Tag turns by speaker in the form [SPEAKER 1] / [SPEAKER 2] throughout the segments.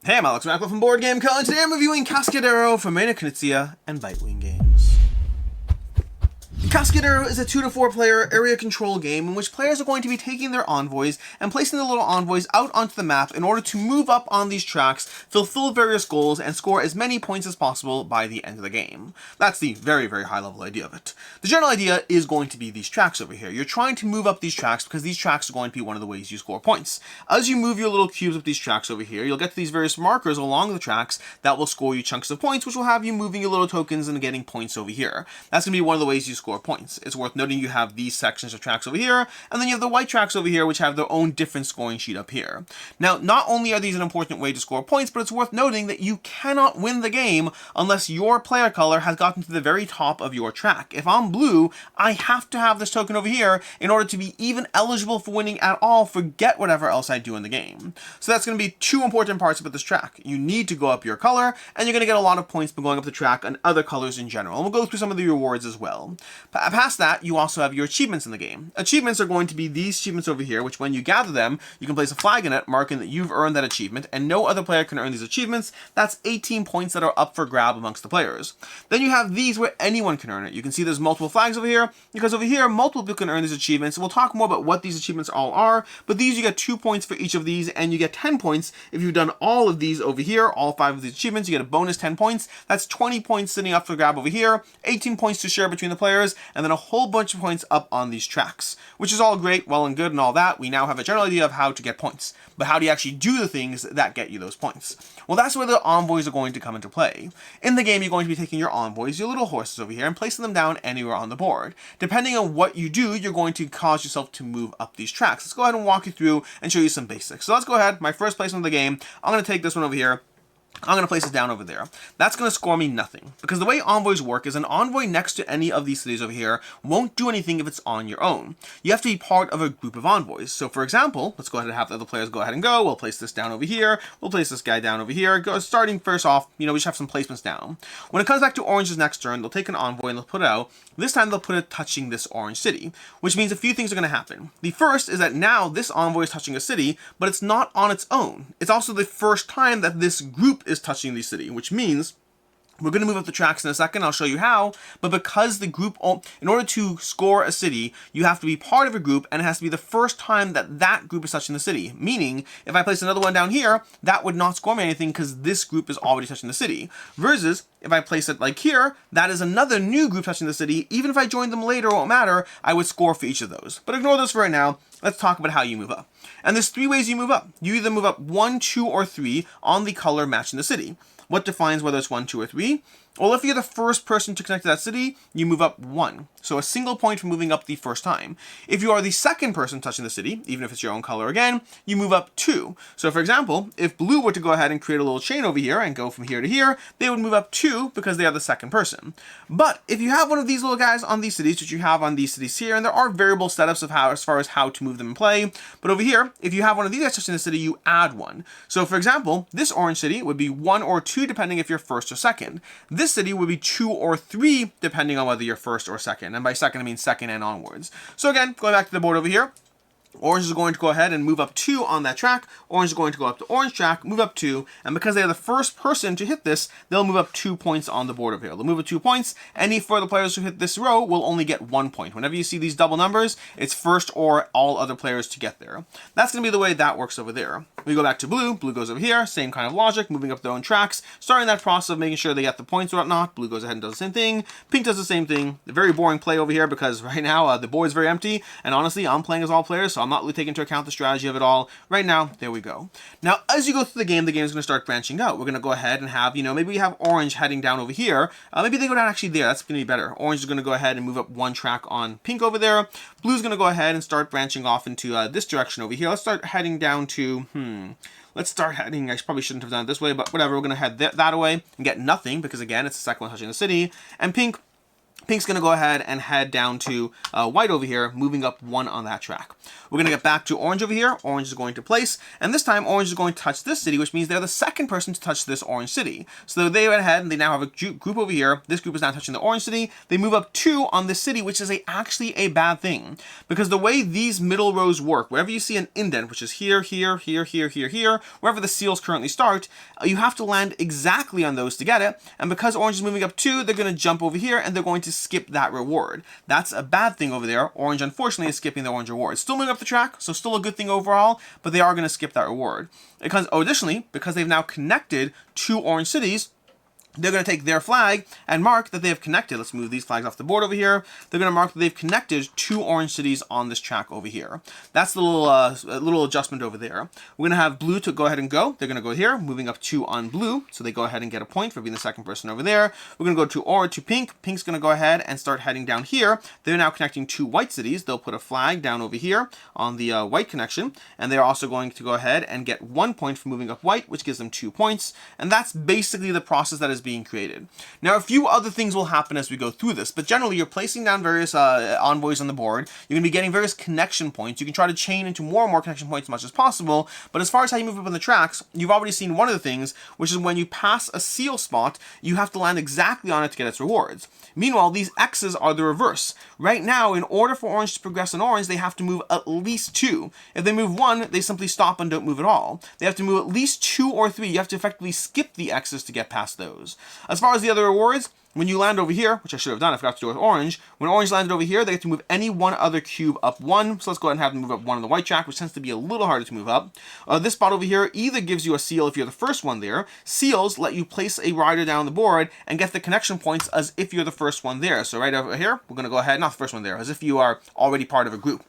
[SPEAKER 1] Hey, I'm Alex Macklin from Board Game Co, and today I'm reviewing Cascadero from Reiner Knizia and Bitewing Games. Cascadero is a 2 to 4 player area control game in which players are going to be taking their envoys and placing the little envoys out onto the map in order to move up on these tracks, fulfill various goals, and score as many points as possible by the end of the game. That's the very, very high level idea of it. The general idea is going to be these tracks over here. You're trying to move up these tracks because these tracks are going to be one of the ways you score points. As you move your little cubes up these tracks over here, you'll get to these various markers along the tracks that will score you chunks of points, which will have you moving your little tokens and getting points over here. That's going to be one of the ways you score points. It's worth noting you have these sections of tracks over here, and then you have the white tracks over here, which have their own different scoring sheet up here. Now, not only are these an important way to score points, but it's worth noting that you cannot win the game unless your player color has gotten to the very top of your track. If I'm blue, I have to have this token over here in order to be even eligible for winning at all, forget whatever else I do in the game. So that's going to be two important parts about this track. You need to go up your color, and you're going to get a lot of points by going up the track and other colors in general. And we'll go through some of the rewards as well. Past that, you also have your achievements in the game. Achievements are going to be these achievements over here, which when you gather them, you can place a flag in it, marking that you've earned that achievement, and no other player can earn these achievements. That's 18 points that are up for grab amongst the players. Then you have these where anyone can earn it. You can see there's multiple flags over here, because over here, multiple people can earn these achievements. We'll talk more about what these achievements all are, but these you get 2 points for each of these, and you get 10 points if you've done all of these over here, all 5 of these achievements. You get a bonus 10 points. That's 20 points sitting up for grab over here, 18 points to share between the players, and then a whole bunch of points up on these tracks, which is all great, well and good and all that. We now have a general idea of how to get points, but how do you actually do the things that get you those points? Well, that's where the envoys are going to come into play. In the game, you're going to be taking your envoys, your little horses over here, and placing them down anywhere on the board. Depending on what you do, you're going to cause yourself to move up these tracks. Let's go ahead and walk you through and show you some basics. So let's go ahead, my first placement of the game, I'm going to take this one over here. I'm going to place this down over there. That's going to score me nothing, because the way envoys work is an envoy next to any of these cities over here won't do anything if it's on your own. You have to be part of a group of envoys. So for example, let's go ahead and have the other players go ahead and go. We'll place this down over here. We'll place this guy down over here. Starting first off, we just have some placements down. When it comes back to Orange's next turn, they'll take an envoy and they'll put it out. This time they'll put it touching this orange city, which means a few things are going to happen. The first is that now this envoy is touching a city, but it's not on its own. It's also the first time that this group is touching the city, which means we're going to move up the tracks in a second. I'll show you how, but because the group, in order to score a city, you have to be part of a group, and it has to be the first time that that group is touching the city. Meaning, if I place another one down here, that would not score me anything because this group is already touching the city. Versus, if I place it like here, that is another new group touching the city. Even if I joined them later, it won't matter. I would score for each of those. But ignore this for right now. Let's talk about how you move up. And there's 3 ways you move up. You either move up 1, 2, or 3 on the color matching the city. What defines whether it's 1, 2, or 3? Well, if you're the first person to connect to that city, you move up 1. So a single point for moving up the first time. If you are the second person touching the city, even if it's your own color again, you move up 2. So for example, if blue were to go ahead and create a little chain over here and go from here to here, they would move up 2 because they are the second person. But if you have one of these little guys on these cities, which you have on these cities here, and there are variable setups of how, as far as how to move them in play, but over here, if you have one of these guys touching the city, you add 1. So for example, this orange city would be 1 or 2 depending if you're first or second. This city would be 2 or 3 depending on whether you're first or second. And by second, I mean second and onwards. So again, going back to the board over here, Orange is going to go ahead and move up 2 on that track. Orange is going to go up to orange track, move up 2, and because they are the first person to hit this, they'll move up 2 points on the board over here. They'll move up 2 points. Any further players who hit this row will only get 1 point. Whenever you see these double numbers, it's first or all other players to get there. That's going to be the way that works over there. We go back to blue. Blue goes over here. Same kind of logic, moving up their own tracks, starting that process of making sure they get the points or whatnot. Blue goes ahead and does the same thing. Pink does the same thing. A very boring play over here because right now the board is very empty, and honestly, I'm playing as all players, so I'm not really taking into account the strategy of it all. Right now, there we go. Now, as you go through the game is going to start branching out. We're going to go ahead and have, maybe we have orange heading down over here. Maybe they go down actually there. That's going to be better. Orange is going to go ahead and move up 1 track on pink over there. Blue's going to go ahead and start branching off into this direction over here. Let's start heading down to, let's start heading, I probably shouldn't have done it this way, but whatever. We're going to head that away and get nothing because, again, it's the second one touching the city. And pink Pink's going to go ahead and head down to white over here, moving up 1 on that track. We're going to get back to orange over here. Orange is going to place, and this time orange is going to touch this city, which means they're the second person to touch this orange city. So they went ahead and they now have a group over here. This group is now touching the orange city. They move up 2 on this city, which is actually a bad thing, because the way these middle rows work, wherever you see an indent, which is here, here, here, here, here, here, wherever the seals currently start, you have to land exactly on those to get it. And because orange is moving up 2, they're going to jump over here and they're going to skip that reward. That's a bad thing over there. Orange, unfortunately, is skipping the orange reward. Still moving up the track, so still a good thing overall, but they are going to skip that reward. Because additionally, because they've now connected 2 orange cities, they're going to take their flag and mark that they have connected. Let's move these flags off the board over here. They're going to mark that they've connected 2 orange cities on this track over here. That's the little adjustment over there. We're going to have blue to go ahead and go. They're going to go here, moving up 2 on blue. So they go ahead and get a point for being the second person over there. We're going to go to pink. Pink's going to go ahead and start heading down here. They're now connecting 2 white cities. They'll put a flag down over here on the white connection. And they're also going to go ahead and get 1 point for moving up white, which gives them 2 points. And that's basically the process that is being created. Now, a few other things will happen as we go through this, but generally you're placing down various envoys on the board. You're going to be getting various connection points. You can try to chain into more and more connection points as much as possible, but as far as how you move up on the tracks, you've already seen one of the things, which is when you pass a seal spot, you have to land exactly on it to get its rewards. Meanwhile, these X's are the reverse. Right now, in order for orange to progress on orange, they have to move at least 2. If they move 1, they simply stop and don't move at all. They have to move at least 2 or 3. You have to effectively skip the X's to get past those. As far as the other rewards, when you land over here, which I should have done, I forgot to do it with orange. When orange landed over here, they get to move any one other cube up 1. So let's go ahead and have them move up 1 on the white track, which tends to be a little harder to move up. This spot over here either gives you a seal if you're the first one there. Seals let you place a rider down the board and get the connection points as if you're the first one there. So right over here, we're going to go ahead, not the first one there, as if you are already part of a group.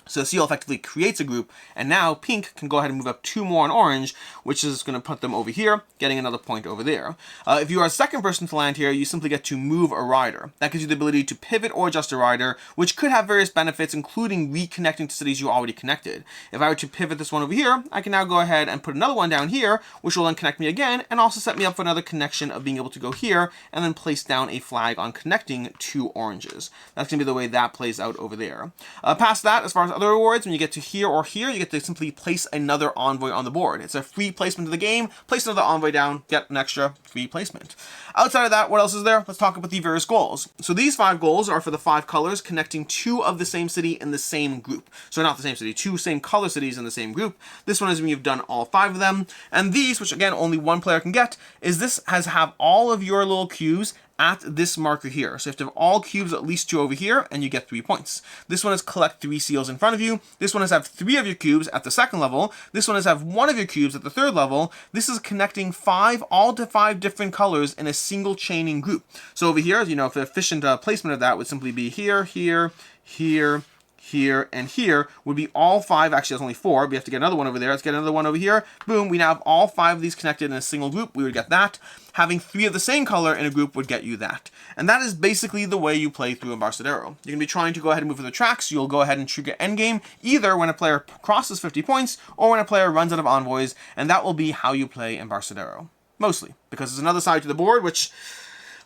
[SPEAKER 1] So the seal effectively creates a group, and now pink can go ahead and move up 2 more on orange, which is going to put them over here, getting another point over there. If you are a second person to land here, you simply get to move a rider. That gives you the ability to pivot or adjust a rider, which could have various benefits, including reconnecting to cities you already connected. If I were to pivot this one over here, I can now go ahead and put another one down here, which will then connect me again, and also set me up for another connection of being able to go here, and then place down a flag on connecting 2 oranges. That's going to be the way that plays out over there. Past that, as far as other rewards, when you get to here or here, you get to simply place another envoy on the board. It's a free placement of the game. Place another envoy down, get an extra free placement. Outside of that, what else is there? Let's talk about the various goals. So these 5 goals are for the 5 colors, connecting 2 of the same city in the same group. So not the same city, 2 same color cities in the same group. This one is when you've done all 5 of them. And these, which again only one player can get, is this have all of your little cubes at this marker here. So you have to have all cubes at least 2 over here, and you get 3 points. This one is collect 3 seals in front of you. This one is have 3 of your cubes at the second level. This one is have 1 of your cubes at the third level. This is connecting 5, all to 5 different colors in a single chaining group. So over here, you know, if the efficient placement of that would simply be here, here, here, here, and here would be all 5. Actually, there's only 4, but you have to get another one over there. Let's get another one over here. Boom, we now have all 5 of these connected in a single group. We would get that. Having 3 of the same color in a group would get you that. And that is basically the way you play through Cascadero. You're going to be trying to go ahead and move through the tracks. You'll go ahead and trigger endgame, either when a player crosses 50 points or when a player runs out of envoys, and that will be how you play in Cascadero. Mostly, because there's another side to the board, which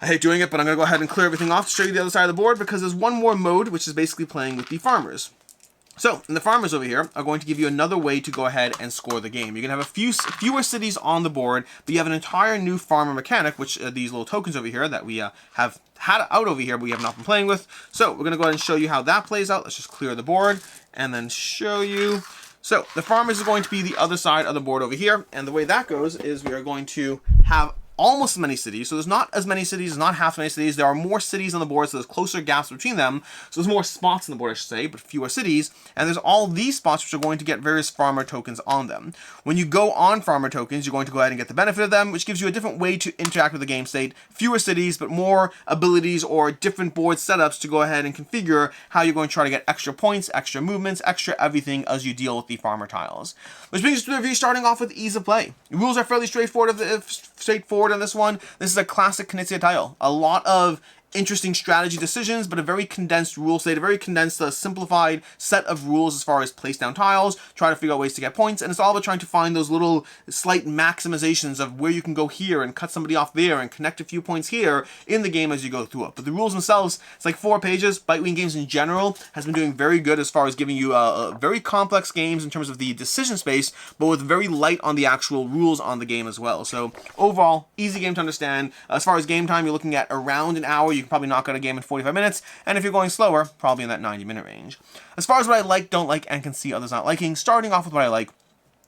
[SPEAKER 1] I hate doing it, but I'm going to go ahead and clear everything off to show you the other side of the board, because there's one more mode, which is basically playing with the farmers. So, the farmers over here are going to give you another way to go ahead and score the game. You're going to have fewer cities on the board, but you have an entire new farmer mechanic, which these little tokens over here that we have had out over here, but we have not been playing with. So, we're going to go ahead and show you how that plays out. Let's just clear the board and then show you. So, the farmers is going to be the other side of the board over here, and the way that goes is we are going to have almost as many cities. So there's not as many cities, not half as many cities. There are more cities on the board, so there's closer gaps between them. So there's more spots on the board, I should say, but fewer cities. And there's all these spots which are going to get various farmer tokens on them. When you go on farmer tokens, you're going to go ahead and get the benefit of them, which gives you a different way to interact with the game state. Fewer cities, but more abilities or different board setups to go ahead and configure how you're going to try to get extra points, extra movements, extra everything as you deal with the farmer tiles. Which brings us to the review, starting off with ease of play. The rules are fairly straightforward on this one. This is a classic Knizia tile. A lot of interesting strategy decisions, but a very condensed rule state, a very condensed, simplified set of rules as far as place down tiles, try to figure out ways to get points, and it's all about trying to find those little slight maximizations of where you can go here and cut somebody off there and connect a few points here in the game as you go through it. But the rules themselves, it's like 4 pages. Bitewing Games in general has been doing very good as far as giving you very complex games in terms of the decision space, but with very light on the actual rules on the game as well. So overall, easy game to understand. As far as game time, you're looking at around an hour. You can probably knock out a game in 45 minutes, and if you're going slower, probably in that 90-minute range. As far as what I like, don't like, and can see others not liking, starting off with what I like,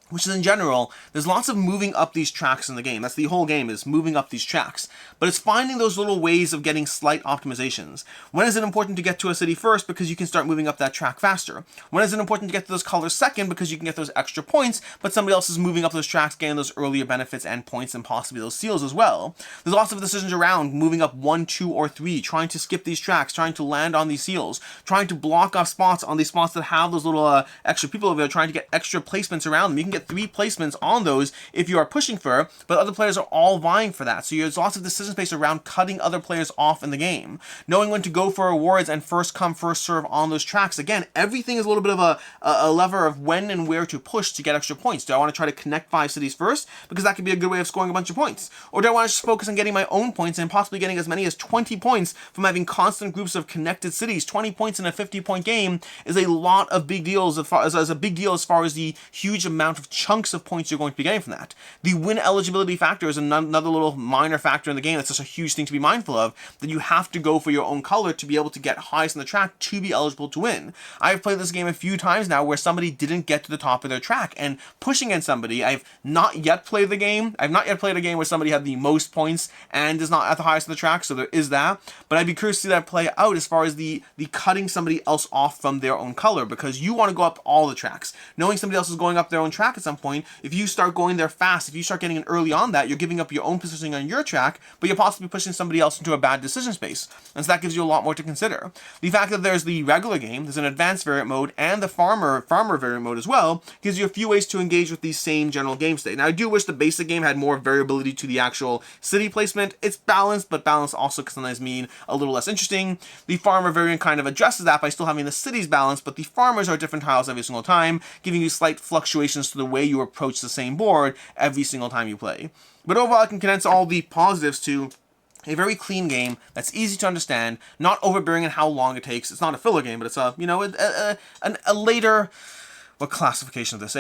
[SPEAKER 1] which is in general, there's lots of moving up these tracks in the game. That's the whole game, is moving up these tracks. But it's finding those little ways of getting slight optimizations. When is it important to get to a city first? Because you can start moving up that track faster. When is it important to get to those colors second? Because you can get those extra points, but somebody else is moving up those tracks, getting those earlier benefits and points, and possibly those seals as well. There's lots of decisions around moving up 1, 2, or 3, trying to skip these tracks, trying to land on these seals, trying to block off spots on these spots that have those little extra people over there, trying to get extra placements around them. You can get 3 placements on those if you are pushing for, but other players are all vying for that. So there's lots of decision space around cutting other players off in the game. Knowing when to go for rewards and first come, first serve on those tracks. Again, everything is a little bit of a lever of when and where to push to get extra points. Do I want to try to connect 5 cities first? Because that could be a good way of scoring a bunch of points. Or do I want to just focus on getting my own points and possibly getting as many as 20 points from having constant groups of connected cities? 20 points in a 50-point game is a lot of big deals as far as the huge amount of chunks of points you're going to be getting from that. The win eligibility factor is another little minor factor in the game that's just a huge thing to be mindful of, that you have to go for your own color to be able to get highest in the track to be eligible to win. I've played this game a few times now where somebody didn't get to the top of their track, and pushing against somebody, I've not yet played the game. I've not yet played a game where somebody had the most points and is not at the highest of the track, so there is that. But I'd be curious to see that play out as far as the cutting somebody else off from their own color, because you want to go up all the tracks. Knowing somebody else is going up their own track at some point, if you start going there fast, if you start getting in early on that, you're giving up your own positioning on your track, but you're possibly pushing somebody else into a bad decision space. And so that gives you a lot more to consider. The fact that there's the regular game, there's an advanced variant mode, and the farmer variant mode as well, gives you a few ways to engage with the same general game state. Now, I do wish the basic game had more variability to the actual city placement. It's balanced, but balanced also can sometimes mean a little less interesting. The farmer variant kind of addresses that by still having the cities balanced, but the farmers are different tiles every single time, giving you slight fluctuations to the way you approach the same board every single time you play. But overall, I can condense all the positives to a very clean game that's easy to understand, not overbearing in how long it takes. It's not a filler game, but it's a later, what classification of this?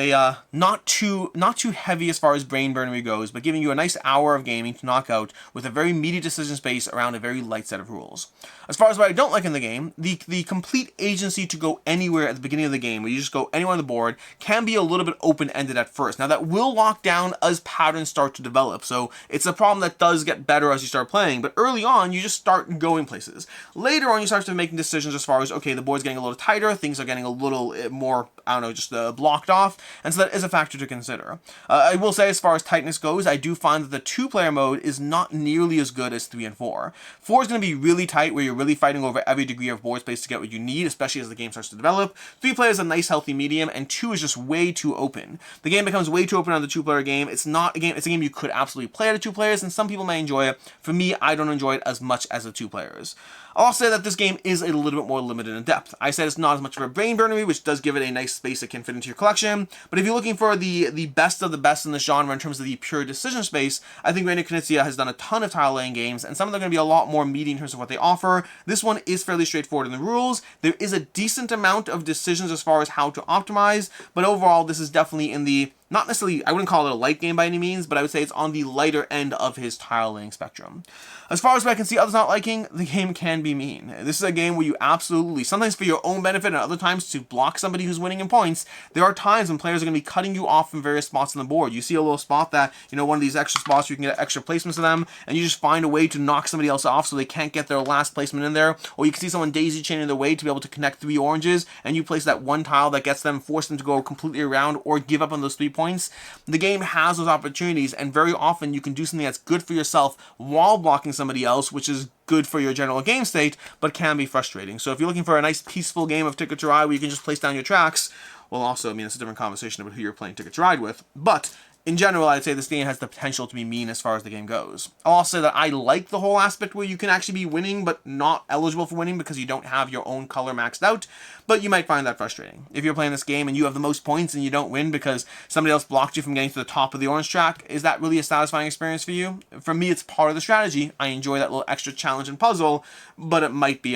[SPEAKER 1] Not too heavy as far as brain burnery goes, but giving you a nice hour of gaming to knock out with a very meaty decision space around a very light set of rules. As far as what I don't like in the game, the complete agency to go anywhere at the beginning of the game, where you just go anywhere on the board, can be a little bit open-ended at first. Now, that will lock down as patterns start to develop, so it's a problem that does get better as you start playing, but early on, you just start going places. Later on, you start to making decisions as far as, okay, the board's getting a little tighter, things are getting a little more, I don't know, just blocked off, and so that is a factor to consider. I will say, as far as tightness goes, I do find that the 2-player mode is not nearly as good as 3 and 4. 4 is going to be really tight, where you're really fighting over every degree of board space to get what you need, especially as the game starts to develop. 3 player is a nice healthy medium, and 2 is just way too open. The game becomes way too open on the 2-player game. It's not a game, it's a game you could absolutely play at 2 players, and some people may enjoy it. For me, I don't enjoy it as much as the 2 players. I'll say that this game is a little bit more limited in depth. I said it's not as much of a brain burnery, which does give it a nice space that can fit into your collection, but if you're looking for the best of the best in the genre in terms of the pure decision space, I think Reiner Knizia has done a ton of tile laying games, and some of them are going to be a lot more meaty in terms of what they offer. This one is fairly straightforward in the rules. There is a decent amount of decisions as far as how to optimize, but overall, this is definitely in the, not necessarily, I wouldn't call it a light game by any means, but I would say it's on the lighter end of his tile laying spectrum. As far as what I can see others not liking, the game can be mean. This is a game where you absolutely, sometimes for your own benefit and other times to block somebody who's winning in points, there are times when players are going to be cutting you off from various spots on the board. You see a little spot that, one of these extra spots where you can get extra placements of them, and you just find a way to knock somebody else off so they can't get their last placement in there, or you can see someone daisy chaining their way to be able to connect 3 oranges, and you place that one tile that gets them, force them to go completely around or give up on those 3 points. The game has those opportunities, and very often you can do something that's good for yourself while blocking somebody else, which is good for your general game state, but can be frustrating. So if you're looking for a nice peaceful game of Ticket to Ride where you can just place down your tracks, well, also, I mean, it's a different conversation about who you're playing Ticket to Ride with, but in general, I'd say this game has the potential to be mean as far as the game goes. I'll also say that I like the whole aspect where you can actually be winning, but not eligible for winning because you don't have your own color maxed out, but you might find that frustrating. If you're playing this game and you have the most points and you don't win because somebody else blocked you from getting to the top of the orange track, is that really a satisfying experience for you? For me, it's part of the strategy. I enjoy that little extra challenge and puzzle, but it might be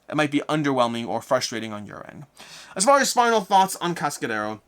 [SPEAKER 1] underwhelming or frustrating on your end. As far as final thoughts on Cascadero,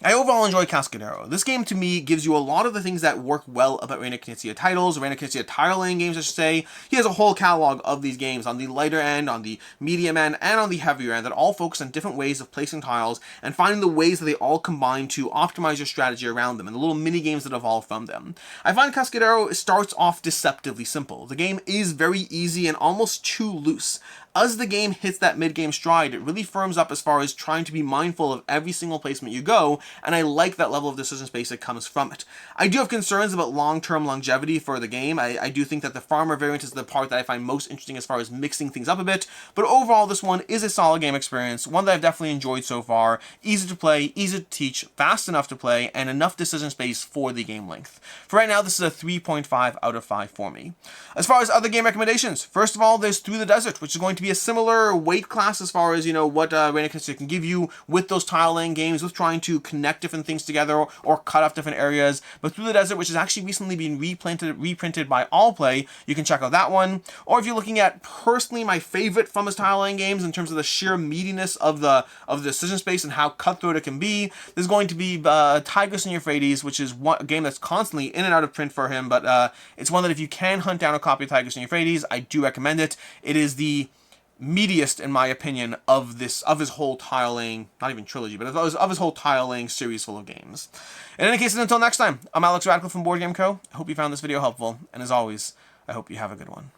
[SPEAKER 1] I overall enjoy Cascadero. This game, to me, gives you a lot of the things that work well about Reiner Knizia titles, Reiner Knizia tile-laying games, I should say. He has a whole catalog of these games on the lighter end, on the medium end, and on the heavier end that all focus on different ways of placing tiles and finding the ways that they all combine to optimize your strategy around them and the little mini-games that evolve from them. I find Cascadero starts off deceptively simple. The game is very easy and almost too loose. As the game hits that mid-game stride, it really firms up as far as trying to be mindful of every single placement you go, and I like that level of decision space that comes from it. I do have concerns about long-term longevity for the game. I do think that the farmer variant is the part that I find most interesting as far as mixing things up a bit, but overall this one is a solid game experience, one that I've definitely enjoyed so far. Easy to play, easy to teach, fast enough to play, and enough decision space for the game length. For right now, this is a 3.5 out of 5 for me. As far as other game recommendations, first of all, there's Through the Desert, which is going to be a similar weight class as far as, what Reiner Knizia can give you with those tile-laying games, with trying to connect different things together or cut off different areas. But Through the Desert, which has actually recently been reprinted by Allplay, you can check out that one. Or if you're looking at personally my favorite from his tile-laying games in terms of the sheer meatiness of the decision space and how cutthroat it can be, there's going to be Tigris and Euphrates, which is a game that's constantly in and out of print for him, but it's one that if you can hunt down a copy of Tigris and Euphrates, I do recommend it. It is the meatiest, in my opinion, of his whole tile-laying, not even trilogy, but of his whole tile-laying series full of games. In any case, until next time, I'm Alex Radical from Board Game Co. I hope you found this video helpful, and as always, I hope you have a good one.